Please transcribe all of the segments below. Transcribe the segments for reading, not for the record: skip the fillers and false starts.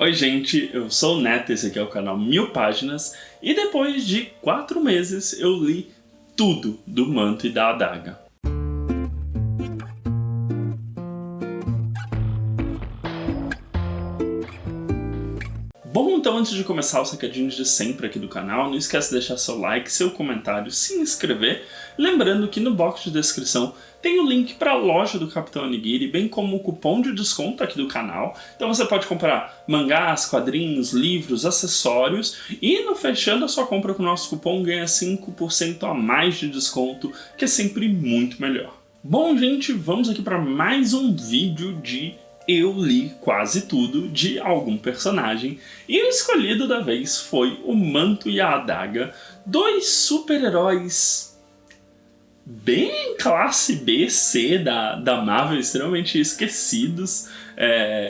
Oi gente, eu sou o Neto, esse aqui é o canal 1000 Páginas e depois de 4 meses eu li tudo do Manto e da Adaga. Bom, então antes de começar os recadinhos de sempre aqui do canal, não esquece de deixar seu like, seu comentário, se inscrever. Lembrando que no box de descrição tem o link para a loja do Capitão Onigiri, bem como o cupom de desconto aqui do canal. Então você pode comprar mangás, quadrinhos, livros, acessórios e no fechando a sua compra com o nosso cupom ganha 5% a mais de desconto, que é sempre muito melhor. Bom gente, vamos aqui para mais um vídeo de eu li quase tudo de algum personagem, e o escolhido da vez foi o Manto e a Adaga, dois super-heróis bem classe B, C da Marvel, extremamente esquecidos,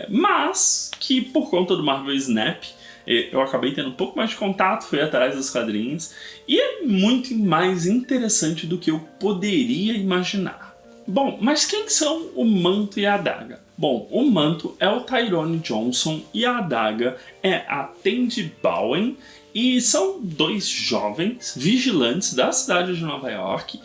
mas que por conta do Marvel Snap eu acabei tendo um pouco mais de contato, fui atrás dos quadrinhos, e é muito mais interessante do que eu poderia imaginar. Bom, mas quem são o Manto e a Adaga? Bom, o Manto é o Tyrone Johnson e a Adaga é a Tandy Bowen, e são dois jovens vigilantes da cidade de Nova York,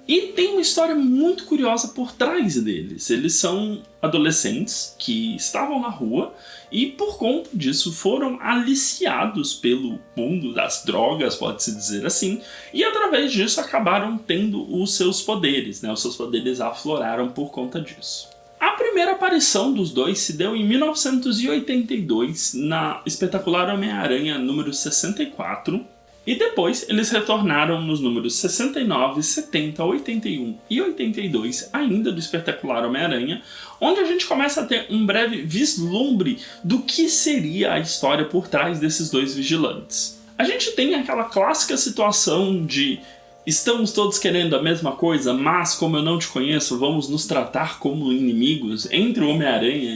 e tem uma história muito curiosa por trás deles. Eles são adolescentes que estavam na rua e por conta disso foram aliciados pelo mundo das drogas, pode-se dizer assim, e através disso acabaram tendo os seus poderes, né? Os seus poderes afloraram por conta disso. A primeira aparição dos dois se deu em 1982 na espetacular Homem-Aranha número 64, e depois eles retornaram nos números 69, 70, 81 e 82, ainda do espetacular Homem-Aranha, onde a gente começa a ter um breve vislumbre do que seria a história por trás desses dois vigilantes. A gente tem aquela clássica situação de estamos todos querendo a mesma coisa, mas como eu não te conheço, vamos nos tratar como inimigos entre o Homem-Aranha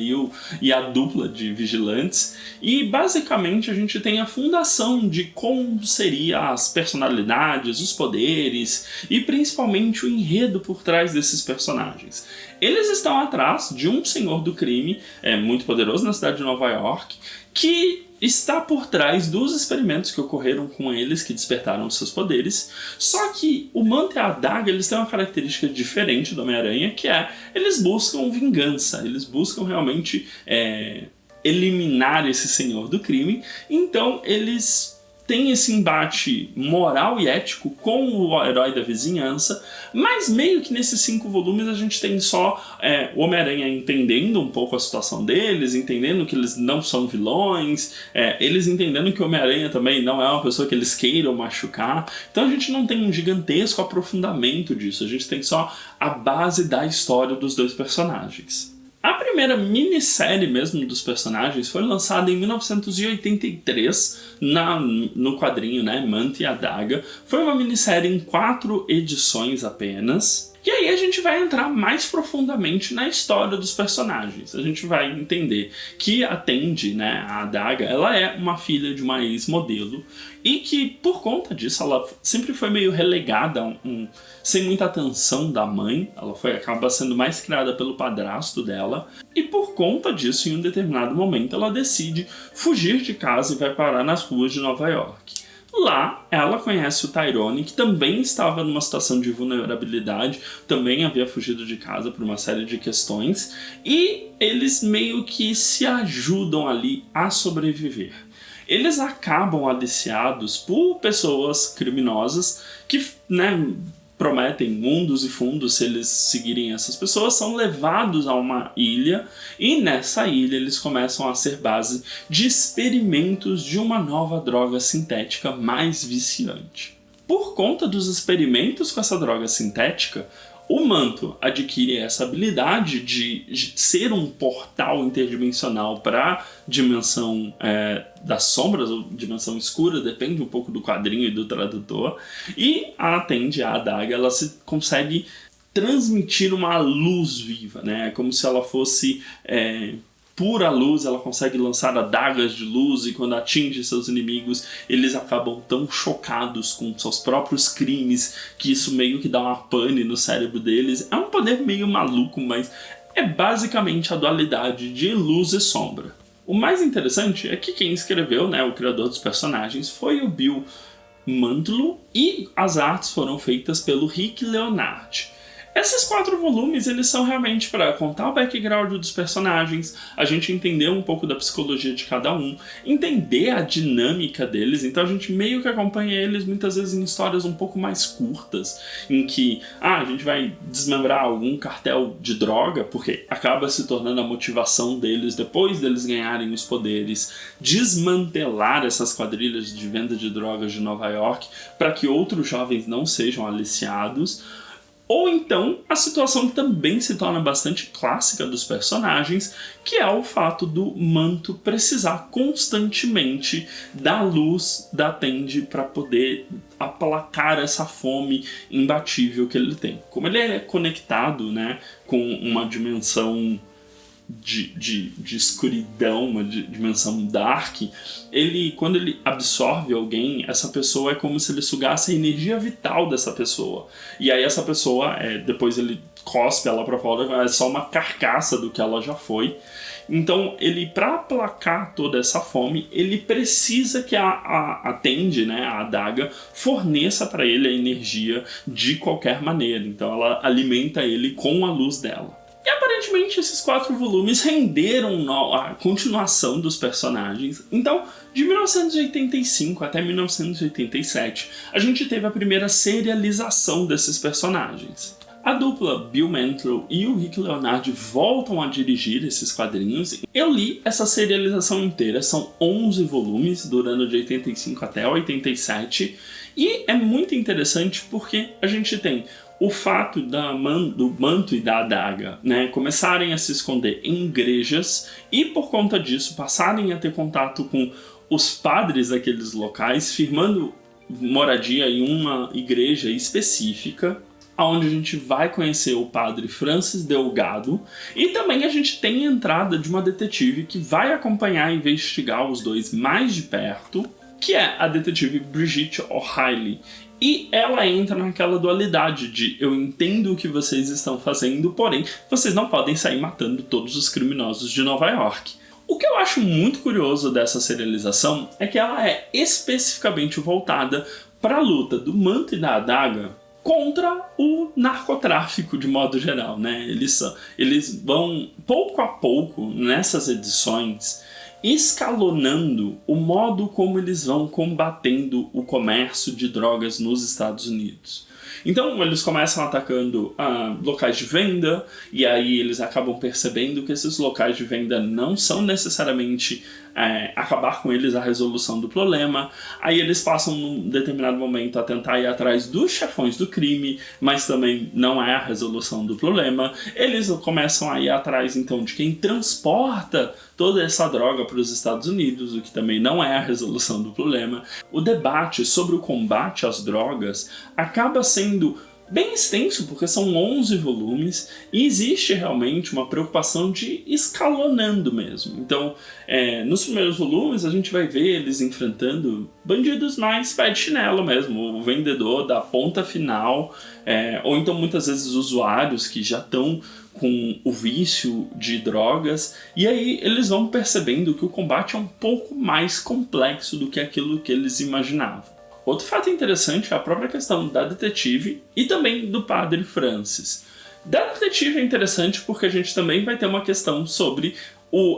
e a dupla de vigilantes. E basicamente a gente tem a fundação de como seriam as personalidades, os poderes e principalmente o enredo por trás desses personagens. Eles estão atrás de um senhor do crime muito poderoso na cidade de Nova York, que está por trás dos experimentos que ocorreram com eles, que despertaram os seus poderes. Só que o Manto e a Adaga, eles têm uma característica diferente do Homem-Aranha, que é, eles buscam vingança, eles buscam realmente eliminar esse senhor do crime. Então eles têm esse embate moral e ético com o herói da vizinhança, mas meio que nesses 5 volumes a gente tem só o Homem-Aranha entendendo um pouco a situação deles, entendendo que eles não são vilões, eles entendendo que o Homem-Aranha também não é uma pessoa que eles queiram machucar. Então a gente não tem um gigantesco aprofundamento disso, a gente tem só a base da história dos dois personagens. A primeira minissérie mesmo dos personagens foi lançada em 1983 no quadrinho, né, Manto e Adaga. Foi uma minissérie em 4 edições apenas. E aí a gente vai entrar mais profundamente na história dos personagens. A gente vai entender que a Tandy, né, a Adaga, ela é uma filha de uma ex-modelo e que por conta disso ela sempre foi meio relegada, sem muita atenção da mãe. Ela acaba sendo mais criada pelo padrasto dela e por conta disso, em um determinado momento, ela decide fugir de casa e vai parar nas ruas de Nova York. Lá, ela conhece o Tyrone, que também estava numa situação de vulnerabilidade, também havia fugido de casa por uma série de questões, e eles meio que se ajudam ali a sobreviver. Eles acabam aliciados por pessoas criminosas que, né, prometem mundos e fundos se eles seguirem essas pessoas, são levados a uma ilha e nessa ilha eles começam a ser base de experimentos de uma nova droga sintética mais viciante. Por conta dos experimentos com essa droga sintética, o Manto adquire essa habilidade de ser um portal interdimensional para a dimensão das sombras, ou dimensão escura, depende um pouco do quadrinho e do tradutor. E a Tandy, a Adaga, ela consegue transmitir uma luz viva, né? É como se ela fosse pura luz, ela consegue lançar adagas de luz e quando atinge seus inimigos, eles acabam tão chocados com seus próprios crimes que isso meio que dá uma pane no cérebro deles. É um poder meio maluco, mas é basicamente a dualidade de luz e sombra. O mais interessante é que quem escreveu, né, o criador dos personagens, foi o Bill Mantlo e as artes foram feitas pelo Rick Leonard. Esses 4 volumes, eles são realmente para contar o background dos personagens, a gente entender um pouco da psicologia de cada um, entender a dinâmica deles, então a gente meio que acompanha eles muitas vezes em histórias um pouco mais curtas, em que a gente vai desmembrar algum cartel de droga, porque acaba se tornando a motivação deles, depois deles ganharem os poderes, desmantelar essas quadrilhas de venda de drogas de Nova York, para que outros jovens não sejam aliciados. Ou então, a situação que também se torna bastante clássica dos personagens, que é o fato do Manto precisar constantemente da luz da Tendi para poder aplacar essa fome imbatível que ele tem. Como ele é conectado, né, com uma dimensão de escuridão, uma dimensão dark, quando ele absorve alguém, essa pessoa é como se ele sugasse a energia vital dessa pessoa. E aí essa pessoa, depois ele cospe ela pra fora, é só uma carcaça do que ela já foi. Então, para aplacar toda essa fome, ele precisa que a Tendi, né, a adaga, forneça para ele a energia de qualquer maneira. Então ela alimenta ele com a luz dela. E aparentemente esses 4 volumes renderam a continuação dos personagens. Então, de 1985 até 1987, a gente teve a primeira serialização desses personagens. A dupla Bill Mantlo e o Rick Leonard voltam a dirigir esses quadrinhos. Eu li essa serialização inteira, são 11 volumes, durando de 85 até 87, e é muito interessante porque a gente tem o fato do Manto e da adaga, né, começarem a se esconder em igrejas e, por conta disso, passarem a ter contato com os padres daqueles locais, firmando moradia em uma igreja específica, onde a gente vai conhecer o padre Francis Delgado, e também a gente tem a entrada de uma detetive que vai acompanhar e investigar os dois mais de perto, que é a detetive Brigitte O'Reilly. E ela entra naquela dualidade de eu entendo o que vocês estão fazendo, porém vocês não podem sair matando todos os criminosos de Nova York. O que eu acho muito curioso dessa serialização é que ela é especificamente voltada para a luta do Manto e da adaga contra o narcotráfico de modo geral, né? Eles vão pouco a pouco nessas edições escalonando o modo como eles vão combatendo o comércio de drogas nos Estados Unidos. Então eles começam atacando locais de venda, e aí eles acabam percebendo que esses locais de venda não são necessariamente acabar com eles a resolução do problema. Aí eles passam num determinado momento a tentar ir atrás dos chefões do crime, mas também não é a resolução do problema. Eles começam a ir atrás então de quem transporta toda essa droga para os Estados Unidos, o que também não é a resolução do problema. O debate sobre o combate às drogas acaba sendo bem extenso, porque são 11 volumes, e existe realmente uma preocupação de escalonando mesmo. Então, nos primeiros volumes, a gente vai ver eles enfrentando bandidos mais pé de chinelo mesmo, o vendedor da ponta final, ou então muitas vezes usuários que já estão com o vício de drogas, e aí eles vão percebendo que o combate é um pouco mais complexo do que aquilo que eles imaginavam. Outro fato interessante é a própria questão da detetive e também do padre Francis. Da detetive é interessante porque a gente também vai ter uma questão sobre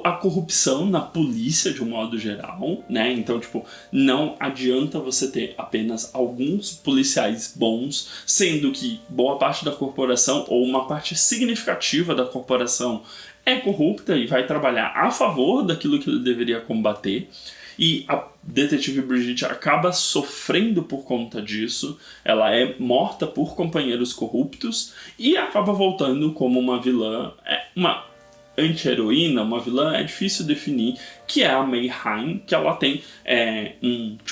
a corrupção na polícia de um modo geral, né? Então, não adianta você ter apenas alguns policiais bons, sendo que boa parte da corporação, ou uma parte significativa da corporação, é corrupta e vai trabalhar a favor daquilo que ele deveria combater. E a detetive Brigitte acaba sofrendo por conta disso, ela é morta por companheiros corruptos e acaba voltando como uma vilã, uma anti-heroína, uma vilã, é difícil definir, que é a Mayheim, que ela tem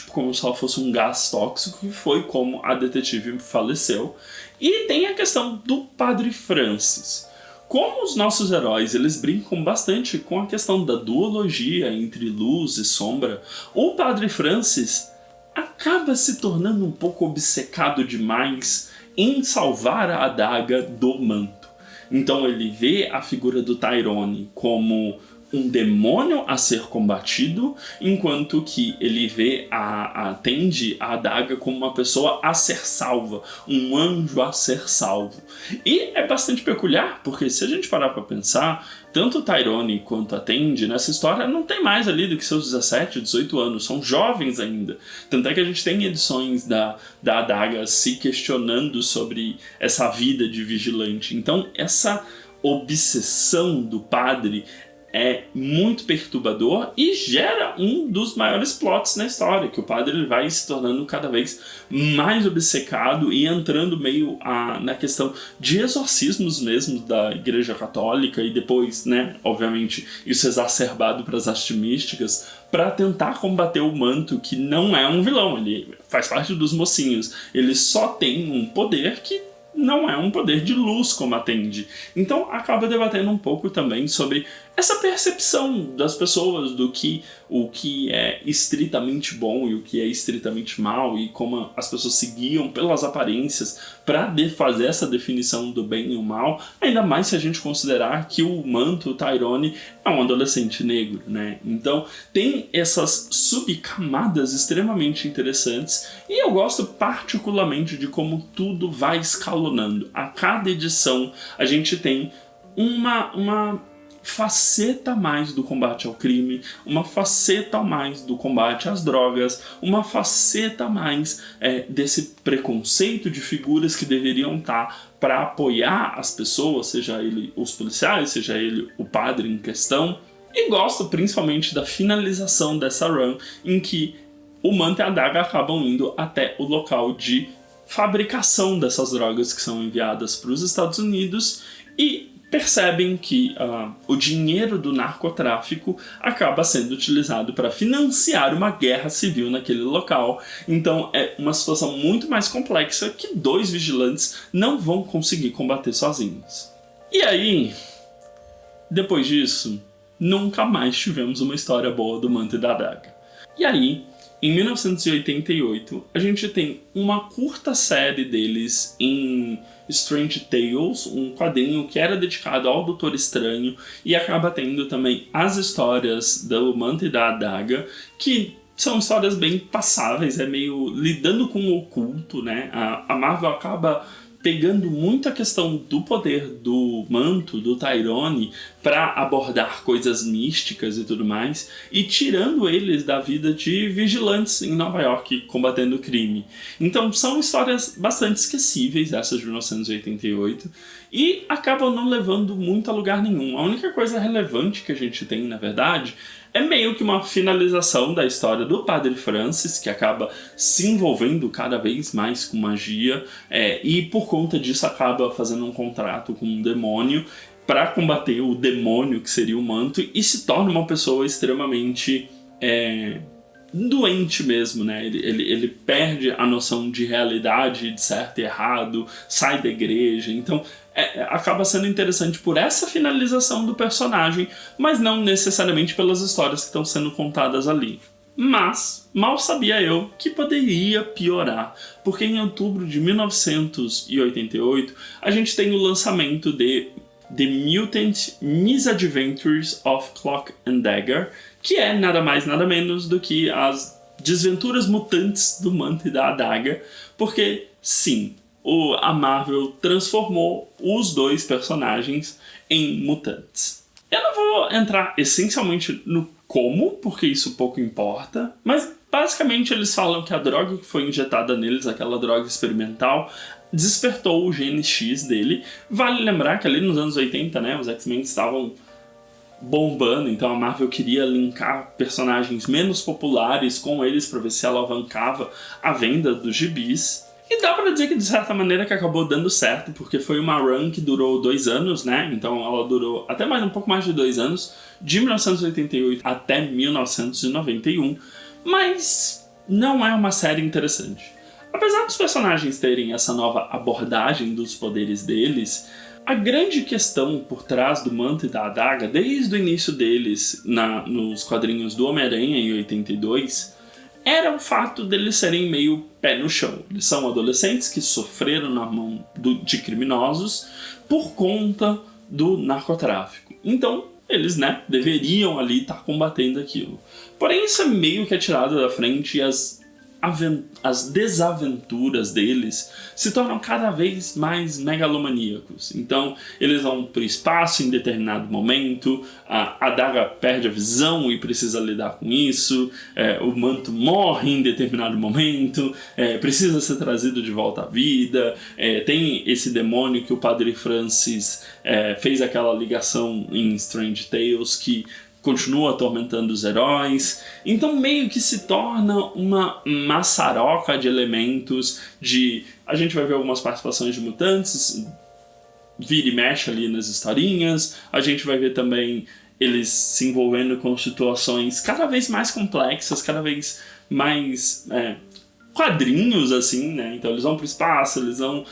como se ela fosse um gás tóxico, que foi como a detetive faleceu. E tem a questão do padre Francis. Como os nossos heróis eles brincam bastante com a questão da duologia entre luz e sombra, o padre Francis acaba se tornando um pouco obcecado demais em salvar a adaga do Manto. Então ele vê a figura do Tyrone como um demônio a ser combatido, enquanto que ele vê atende a adaga como uma pessoa a ser salva, um anjo a ser salvo. E é bastante peculiar, porque se a gente parar para pensar, tanto Tyrone quanto a Tendi nessa história não tem mais ali do que seus 17, 18 anos, são jovens ainda. Tanto é que a gente tem edições da adaga se questionando sobre essa vida de vigilante. Então essa obsessão do padre é muito perturbador e gera um dos maiores plots na história, que o padre vai se tornando cada vez mais obcecado e entrando meio na questão de exorcismos mesmo da Igreja Católica e depois, né, obviamente, isso exacerbado para as artes místicas, para tentar combater o manto, que não é um vilão, ele faz parte dos mocinhos, ele só tem um poder que não é um poder de luz como a Tendi. Então acaba debatendo um pouco também sobre essa percepção das pessoas do que o que é estritamente bom e o que é estritamente mal, e como as pessoas se guiam pelas aparências para fazer essa definição do bem e o mal, ainda mais se a gente considerar que o manto, o Tyrone, é um adolescente negro, né? Então tem essas subcamadas extremamente interessantes e eu gosto particularmente de como tudo vai escalonando. A cada edição a gente tem uma faceta a mais do combate ao crime, uma faceta a mais do combate às drogas, uma faceta a mais desse preconceito de figuras que deveriam estar para apoiar as pessoas, seja ele os policiais, seja ele o padre em questão. E gosto principalmente da finalização dessa run, em que o manto e a adaga acabam indo até o local de fabricação dessas drogas que são enviadas para os Estados Unidos e percebem que o dinheiro do narcotráfico acaba sendo utilizado para financiar uma guerra civil naquele local. Então é uma situação muito mais complexa que dois vigilantes não vão conseguir combater sozinhos. E aí, depois disso, nunca mais tivemos uma história boa do manto e da adaga. E aí, em 1988, a gente tem uma curta série deles em Strange Tales, um quadrinho que era dedicado ao Doutor Estranho, e acaba tendo também as histórias do manto e da adaga, que são histórias bem passáveis, é meio lidando com o oculto, né? A Marvel acaba pegando muito a questão do poder do manto, do Tyrone, para abordar coisas místicas e tudo mais, e tirando eles da vida de vigilantes em Nova York, combatendo o crime. Então são histórias bastante esquecíveis, essas de 1988, e acabam não levando muito a lugar nenhum. A única coisa relevante que a gente tem, na verdade, é meio que uma finalização da história do Padre Francis, que acaba se envolvendo cada vez mais com magia, e por conta disso acaba fazendo um contrato com um demônio para combater o demônio que seria o manto, e se torna uma pessoa extremamente doente mesmo, né? Ele perde a noção de realidade, de certo e errado, sai da igreja. Então acaba sendo interessante por essa finalização do personagem, mas não necessariamente pelas histórias que estão sendo contadas ali. Mas mal sabia eu que poderia piorar, porque em outubro de 1988 a gente tem o lançamento de The Mutant Misadventures of Cloak and Dagger, que é nada mais nada menos do que as desventuras mutantes do manto e da adaga, porque sim, a Marvel transformou os dois personagens em mutantes. Eu não vou entrar essencialmente no como, porque isso pouco importa, mas basicamente eles falam que a droga que foi injetada neles, aquela droga experimental, despertou o gene X dele. Vale lembrar que ali nos anos 80, né, os X-Men estavam bombando, então a Marvel queria linkar personagens menos populares com eles para ver se alavancava a venda dos gibis. E dá pra dizer que de certa maneira que acabou dando certo, porque foi uma run que durou 2 anos, né? Então ela durou até um pouco mais de 2 anos, de 1988 até 1991, mas não é uma série interessante. Apesar dos personagens terem essa nova abordagem dos poderes deles, a grande questão por trás do manto e da adaga, desde o início deles nos quadrinhos do Homem-Aranha em 82, era o fato deles serem meio pé no chão. Eles são adolescentes que sofreram na mão de criminosos por conta do narcotráfico. Então, eles, né, deveriam ali estar combatendo aquilo. Porém, isso é meio que é tirado da frente e as desaventuras deles se tornam cada vez mais megalomaníacos. Então, eles vão para o espaço em determinado momento, a Adaga perde a visão e precisa lidar com isso, o manto morre em determinado momento, precisa ser trazido de volta à vida, tem esse demônio que o Padre Francis fez aquela ligação em Strange Tales que continua atormentando os heróis. Então meio que se torna uma maçaroca de elementos a gente vai ver algumas participações de mutantes, vira e mexe ali nas historinhas, a gente vai ver também eles se envolvendo com situações cada vez mais complexas, cada vez mais quadrinhos, assim, né? Então eles vão pro espaço, eles vão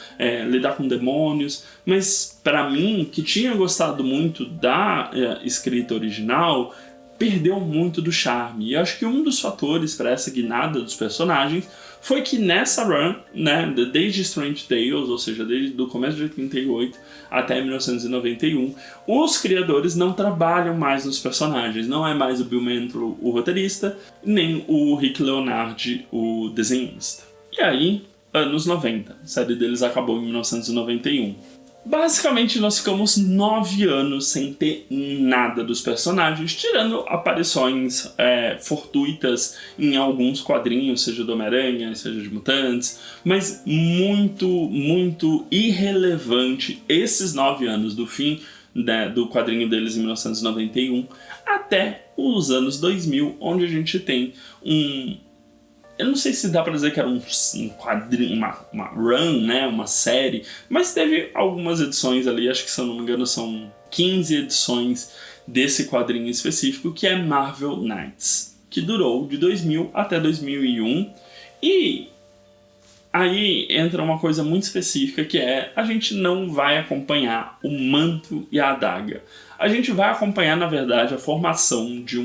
lidar com demônios, mas para mim, que tinha gostado muito da escrita original, perdeu muito do charme. E eu acho que um dos fatores para essa guinada dos personagens foi que nessa run, né, desde Strange Tales, ou seja, desde o começo de 88 até 1991, os criadores não trabalham mais nos personagens. Não é mais o Bill Mantlo o roteirista, nem o Rick Leonardi o desenhista. E aí, anos 90, a série deles acabou em 1991. Basicamente, nós ficamos 9 anos sem ter nada dos personagens, tirando aparições fortuitas em alguns quadrinhos, seja do Homem-Aranha, seja de Mutantes, mas muito, muito irrelevante esses 9 anos do fim, né, do quadrinho deles em 1991 até os anos 2000, onde a gente tem eu não sei se dá pra dizer que era um quadrinho, uma run, né, uma série, mas teve algumas edições ali, acho que se eu não me engano são 15 edições desse quadrinho específico, que é Marvel Knights, que durou de 2000 até 2001, e aí entra uma coisa muito específica, que a gente não vai acompanhar o Manto e a Adaga. A gente vai acompanhar, na verdade, a formação de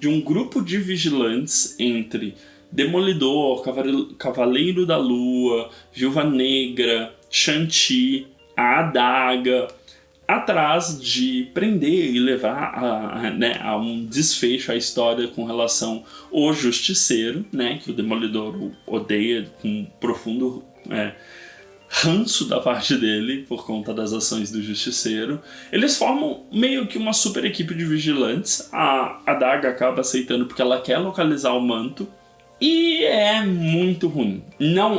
um grupo de vigilantes entre Demolidor, Cavaleiro da Lua, Viúva Negra, Shang-Chi, a Adaga, atrás de prender e levar a um desfecho a história com relação ao Justiceiro, né, que o Demolidor odeia com um profundo ranço da parte dele por conta das ações do Justiceiro. Eles formam meio que uma super equipe de vigilantes. A Adaga acaba aceitando porque ela quer localizar o manto. E é muito ruim.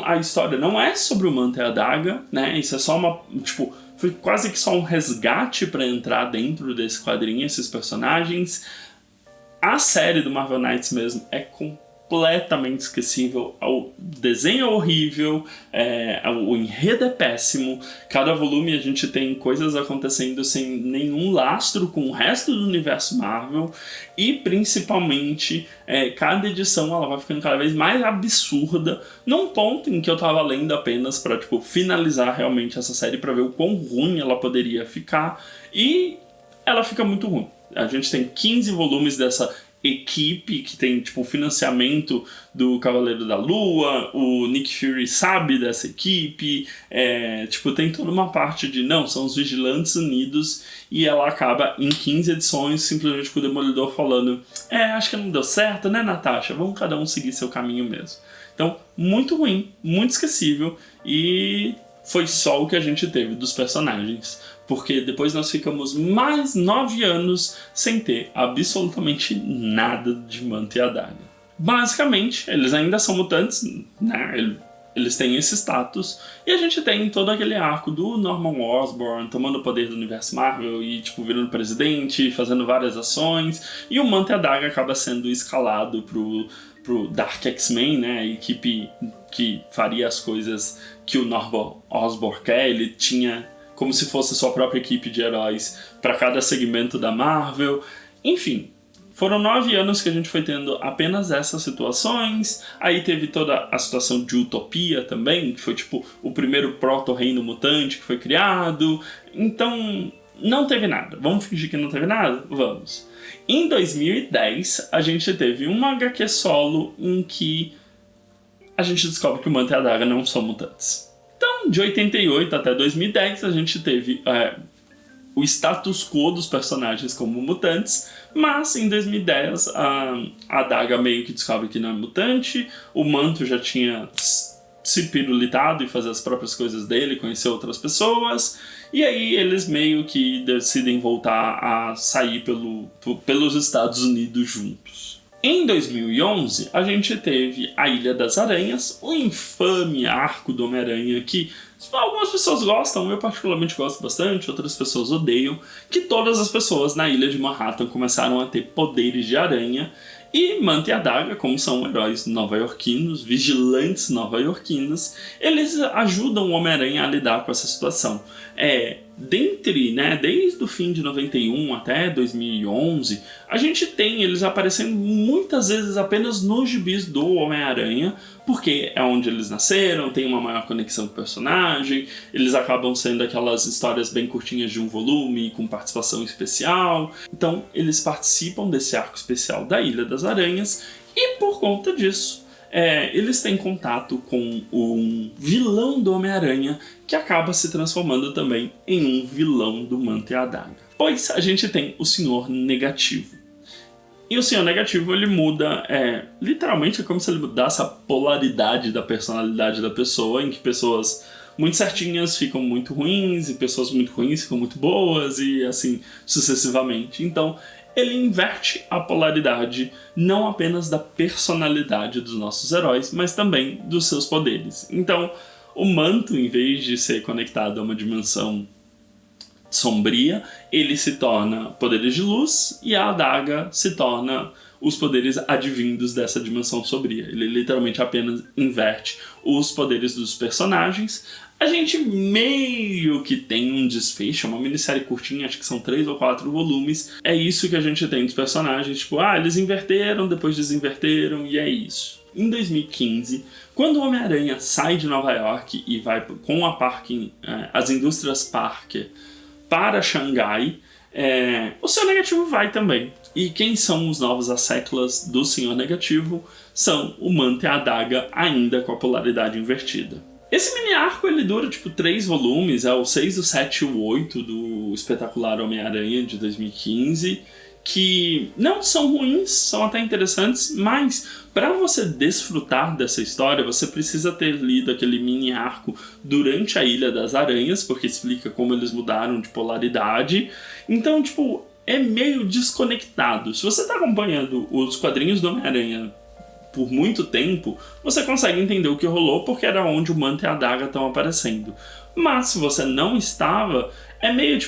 A história não é sobre o Manto e a Adaga, né? Isso é só foi quase que só um resgate para entrar dentro desse quadrinho, esses personagens. A série do Marvel Knights mesmo é completamente esquecível. O desenho é horrível, o enredo é péssimo. Cada volume a gente tem coisas acontecendo sem nenhum lastro com o resto do universo Marvel. E principalmente, cada edição ela vai ficando cada vez mais absurda, num ponto em que eu tava lendo apenas pra finalizar realmente essa série, pra ver o quão ruim ela poderia ficar. E ela fica muito ruim. A gente tem 15 volumes dessa equipe que tem o financiamento do Cavaleiro da Lua, o Nick Fury sabe dessa equipe, tem toda uma parte são os Vigilantes Unidos, e ela acaba em 15 edições simplesmente com o Demolidor falando acho que não deu certo, né, Natasha? Vamos cada um seguir seu caminho mesmo. Então, muito ruim, muito esquecível, e foi só o que a gente teve dos personagens. Porque depois nós ficamos mais 9 anos sem ter absolutamente nada de Manto e Adaga. Basicamente, eles ainda são mutantes, né? Eles têm esse status, e a gente tem todo aquele arco do Norman Osborn tomando o poder do universo Marvel e virando presidente, fazendo várias ações, e o Manto e a Adaga acaba sendo escalado pro Dark X-Men, né? A equipe que faria as coisas que o Norman Osborn quer. Ele tinha como se fosse sua própria equipe de heróis para cada segmento da Marvel. Enfim, foram 9 anos que a gente foi tendo apenas essas situações. Aí teve toda a situação de Utopia também, que foi o primeiro proto-reino mutante que foi criado. Então, não teve nada. Vamos fingir que não teve nada? Vamos. Em 2010, a gente teve uma HQ solo em que a gente descobre que o Manto e a Adaga não são mutantes. Então, de 88 até 2010, a gente teve o status quo dos personagens como mutantes, mas em 2010 a Adaga meio que descobre que não é mutante, o Manto já tinha se pirulitado e fazer as próprias coisas dele, conhecer outras pessoas, e aí eles meio que decidem voltar a sair pelos Estados Unidos juntos. Em 2011, a gente teve a Ilha das Aranhas, o infame arco do Homem-Aranha que algumas pessoas gostam, eu particularmente gosto bastante, outras pessoas odeiam, que todas as pessoas na Ilha de Manhattan começaram a ter poderes de aranha, e Manta e Adaga, como são heróis nova-iorquinos, vigilantes nova-iorquinos, eles ajudam o Homem-Aranha a lidar com essa situação. Desde o fim de 91 até 2011, a gente tem eles aparecendo muitas vezes apenas nos gibis do Homem-Aranha, porque é onde eles nasceram, tem uma maior conexão com o personagem, eles acabam sendo aquelas histórias bem curtinhas de um volume, com participação especial. Então, eles participam desse arco especial da Ilha das Aranhas, e por conta disso, eles têm contato com um vilão do Homem-Aranha, que acaba se transformando também em um vilão do Manta e Adaga. Pois a gente tem o Senhor Negativo. E o Senhor Negativo, ele muda, literalmente é como se ele mudasse a polaridade da personalidade da pessoa, em que pessoas muito certinhas ficam muito ruins, e pessoas muito ruins ficam muito boas, e assim sucessivamente. Então, ele inverte a polaridade não apenas da personalidade dos nossos heróis, mas também dos seus poderes. Então, o Manto, em vez de ser conectado a uma dimensão sombria, ele se torna poderes de luz, e a Adaga se torna os poderes advindos dessa dimensão sombria. Ele literalmente apenas inverte os poderes dos personagens. A gente meio que tem um desfecho, uma minissérie curtinha, acho que são 3 ou 4 volumes. É isso que a gente tem dos personagens, tipo, eles inverteram, depois desinverteram, e é isso. Em 2015, quando o Homem-Aranha sai de Nova York e vai com as indústrias Parker para Xangai, o Senhor Negativo vai também. E quem são os novos asseclas do Senhor Negativo? São o Manta e a Adaga, ainda com a polaridade invertida. Esse mini-arco ele dura 3 volumes, é o 6, o 7 e o 8 do Espetacular Homem-Aranha de 2015, que não são ruins, são até interessantes, mas para você desfrutar dessa história, você precisa ter lido aquele mini-arco durante a Ilha das Aranhas, porque explica como eles mudaram de polaridade. Então, é meio desconectado. Se você está acompanhando os quadrinhos do Homem-Aranha por muito tempo, você consegue entender o que rolou, porque era onde o Manta e a Adaga estão aparecendo. Mas se você não estava, é meio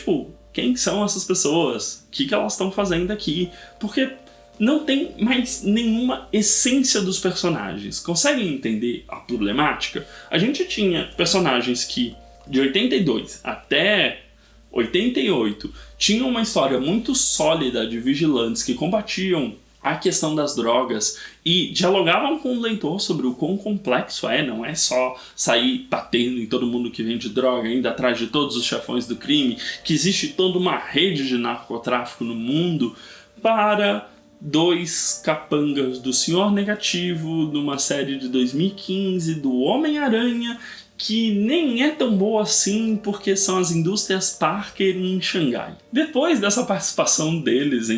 quem são essas pessoas? O que elas estão fazendo aqui? Porque não tem mais nenhuma essência dos personagens. Conseguem entender a problemática? A gente tinha personagens que, de 82 até 88, tinham uma história muito sólida de vigilantes que combatiam a questão das drogas e dialogavam com o leitor sobre o quão complexo não é só sair batendo em todo mundo que vende droga, indo atrás de todos os chefões do crime, que existe toda uma rede de narcotráfico no mundo, para 2 capangas do Senhor Negativo, numa série de 2015 do Homem-Aranha, que nem é tão boa assim porque são as indústrias Parker em Xangai. Depois dessa participação deles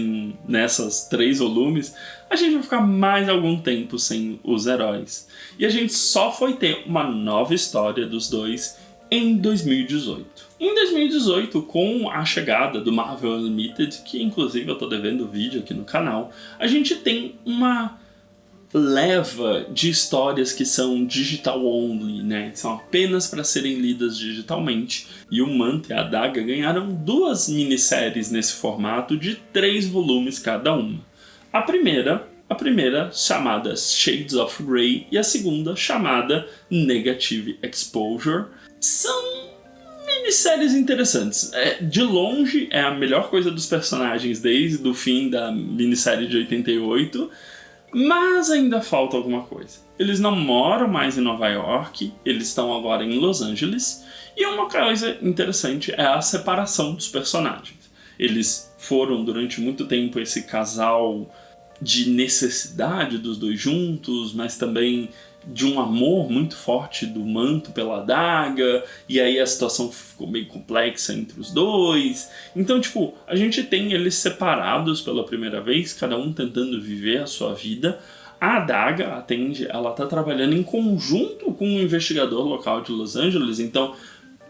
nessas 3 volumes, a gente vai ficar mais algum tempo sem os heróis. E a gente só foi ter uma nova história dos dois em 2018. Em 2018, com a chegada do Marvel Unlimited, que inclusive eu tô devendo vídeo aqui no canal, a gente tem uma leva de histórias que são digital only, são apenas para serem lidas digitalmente, e o Manta e a Adaga ganharam 2 minisséries nesse formato de 3 volumes cada uma. A primeira chamada Shades of Grey e a segunda chamada Negative Exposure são minisséries interessantes. De longe é a melhor coisa dos personagens desde o fim da minissérie de 88, mas ainda falta alguma coisa. Eles não moram mais em Nova York, eles estão agora em Los Angeles, e uma coisa interessante é a separação dos personagens. Eles foram durante muito tempo esse casal de necessidade dos dois juntos, mas também de um amor muito forte do manto pela adaga, e aí a situação ficou meio complexa entre os dois. Então, tipo, a gente tem eles separados pela primeira vez, cada um tentando viver a sua vida. A adaga ela tá trabalhando em conjunto com um investigador local de Los Angeles, então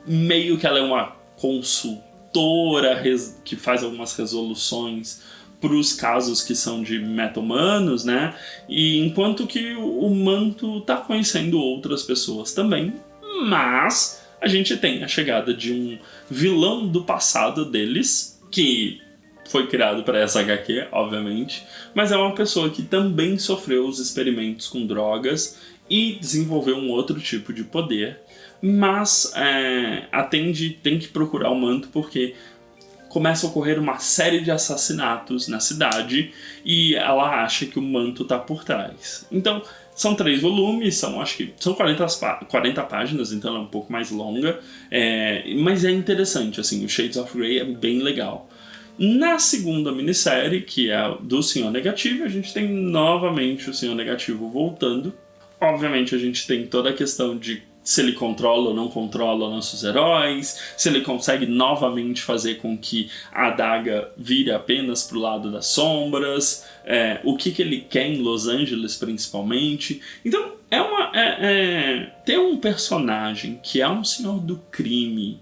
meio que ela é uma consultora que faz algumas resoluções para os casos que são de meta-humanos, né? E enquanto que o manto tá conhecendo outras pessoas também, mas a gente tem a chegada de um vilão do passado deles, que foi criado para essa HQ, obviamente, mas é uma pessoa que também sofreu os experimentos com drogas e desenvolveu um outro tipo de poder, mas tem que procurar o manto porque começa a ocorrer uma série de assassinatos na cidade e ela acha que o manto está por trás. Então, são 3 volumes, acho que são 40 páginas, então ela é um pouco mais longa, mas é interessante, assim, o Shades of Grey é bem legal. Na segunda minissérie, que é do Senhor Negativo, a gente tem novamente o Senhor Negativo voltando. Obviamente a gente tem toda a questão de se ele controla ou não controla nossos heróis, se ele consegue novamente fazer com que a adaga vire apenas pro lado das sombras, o que ele quer em Los Angeles principalmente. Então ter um personagem que é um senhor do crime,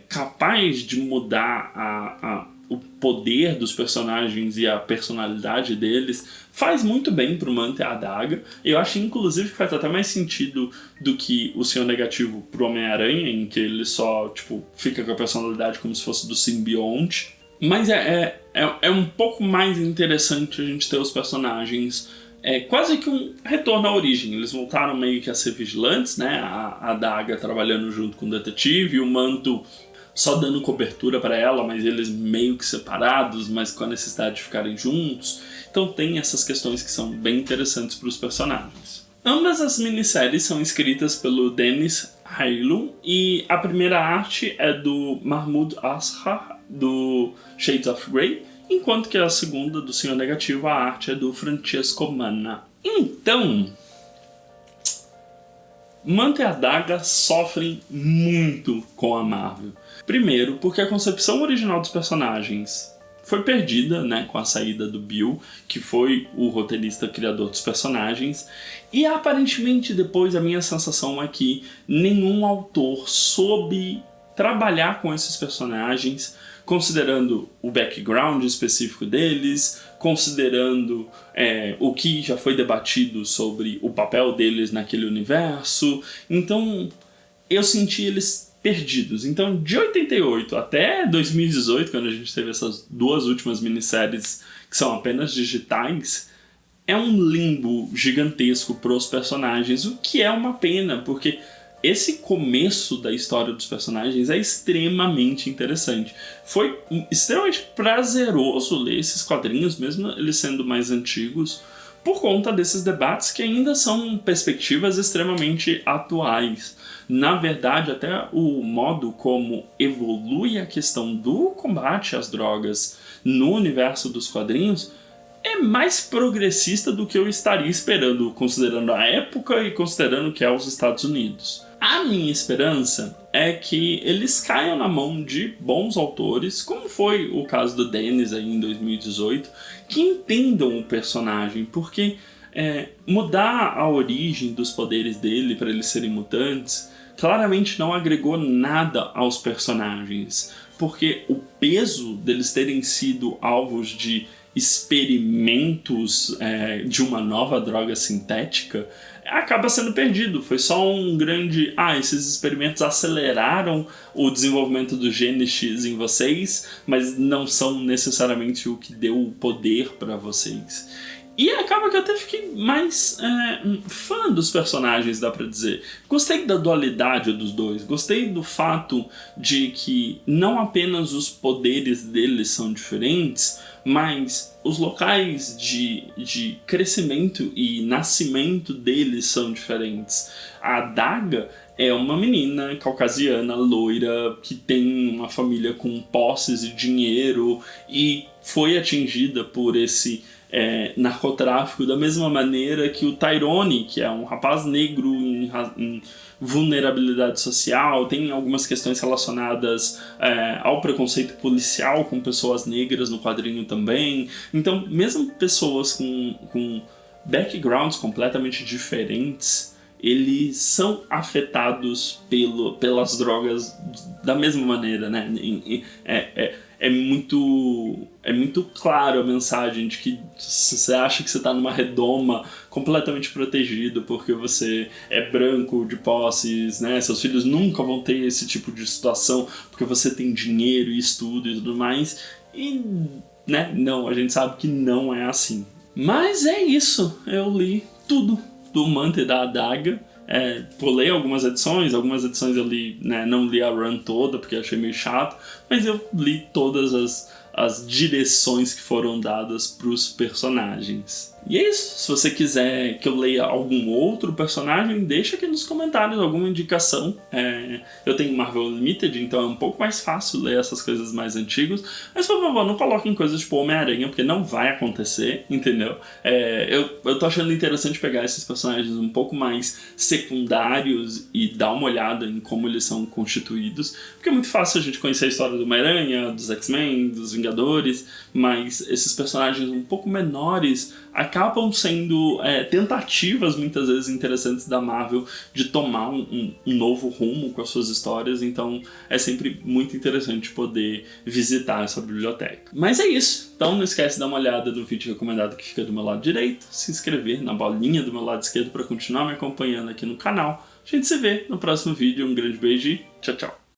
capaz de mudar o poder dos personagens e a personalidade deles, faz muito bem pro manto e a adaga. Eu acho inclusive que faz até mais sentido do que o Senhor Negativo pro Homem-Aranha, em que ele só fica com a personalidade como se fosse do simbionte. Mas é um pouco mais interessante a gente ter os personagens quase que um retorno à origem. Eles voltaram meio que a ser vigilantes, né? A adaga trabalhando junto com o detetive, e o manto só dando cobertura para ela, mas eles meio que separados, mas com a necessidade de ficarem juntos. Então tem essas questões que são bem interessantes para os personagens. Ambas as minisséries são escritas pelo Dennis Hailu, e a primeira arte é do Mahmoud Asghar, do Shades of Grey, enquanto que a segunda, do Senhor Negativo, a arte é do Francesco Manna. Então, Manto e Adaga sofrem muito com a Marvel. Primeiro, porque a concepção original dos personagens foi perdida, né, com a saída do Bill, que foi o roteirista criador dos personagens, e aparentemente depois a minha sensação é que nenhum autor soube trabalhar com esses personagens, considerando o background específico deles, considerando o que já foi debatido sobre o papel deles naquele universo. Então eu senti eles perdidos. Então, de 88 até 2018, quando a gente teve essas 2 últimas minisséries que são apenas digitais, é um limbo gigantesco para os personagens, o que é uma pena, porque esse começo da história dos personagens é extremamente interessante. Foi extremamente prazeroso ler esses quadrinhos, mesmo eles sendo mais antigos, por conta desses debates que ainda são perspectivas extremamente atuais. Na verdade, até o modo como evolui a questão do combate às drogas no universo dos quadrinhos é mais progressista do que eu estaria esperando, considerando a época e considerando que é os Estados Unidos. A minha esperança é que eles caiam na mão de bons autores, como foi o caso do Dennis aí em 2018, que entendam o personagem, porque mudar a origem dos poderes dele para eles serem mutantes claramente não agregou nada aos personagens, porque o peso deles terem sido alvos de experimentos de uma nova droga sintética acaba sendo perdido. Foi só um grande... esses experimentos aceleraram o desenvolvimento do gene X em vocês, mas não são necessariamente o que deu o poder para vocês. E acaba que eu até fiquei mais fã dos personagens, dá pra dizer. Gostei da dualidade dos dois, gostei do fato de que não apenas os poderes deles são diferentes, mas os locais de crescimento e nascimento deles são diferentes. A Adaga é uma menina caucasiana, loira, que tem uma família com posses e dinheiro e foi atingida por esse narcotráfico, da mesma maneira que o Tyrone, que é um rapaz negro em vulnerabilidade social, tem algumas questões relacionadas ao preconceito policial com pessoas negras no quadrinho também. Então, mesmo pessoas com backgrounds completamente diferentes, eles são afetados pelas drogas da mesma maneira, né? É muito claro a mensagem de que você acha que você está numa redoma completamente protegido porque você é branco, de posses, né? Seus filhos nunca vão ter esse tipo de situação porque você tem dinheiro e estudo e tudo mais. E, né? Não, a gente sabe que não é assim. Mas é isso, eu li tudo do Manto e da Adaga. Pulei algumas edições eu li, né, não li a run toda porque achei meio chato, mas eu li todas as direções que foram dadas pros personagens. E é isso, se você quiser que eu leia algum outro personagem, deixa aqui nos comentários alguma indicação. Eu tenho Marvel Unlimited, então é um pouco mais fácil ler essas coisas mais antigas, mas por favor, não coloquem coisas tipo Homem-Aranha, porque não vai acontecer, entendeu? Eu tô achando interessante pegar esses personagens um pouco mais secundários e dar uma olhada em como eles são constituídos, porque é muito fácil a gente conhecer a história do Homem-Aranha, dos X-Men, dos Vingadores, mas esses personagens um pouco menores acabam sendo tentativas muitas vezes interessantes da Marvel de tomar um novo rumo com as suas histórias, então é sempre muito interessante poder visitar essa biblioteca. Mas é isso, então não esquece de dar uma olhada no vídeo recomendado que fica do meu lado direito, se inscrever na bolinha do meu lado esquerdo para continuar me acompanhando aqui no canal. A gente se vê no próximo vídeo, um grande beijo e tchau, tchau!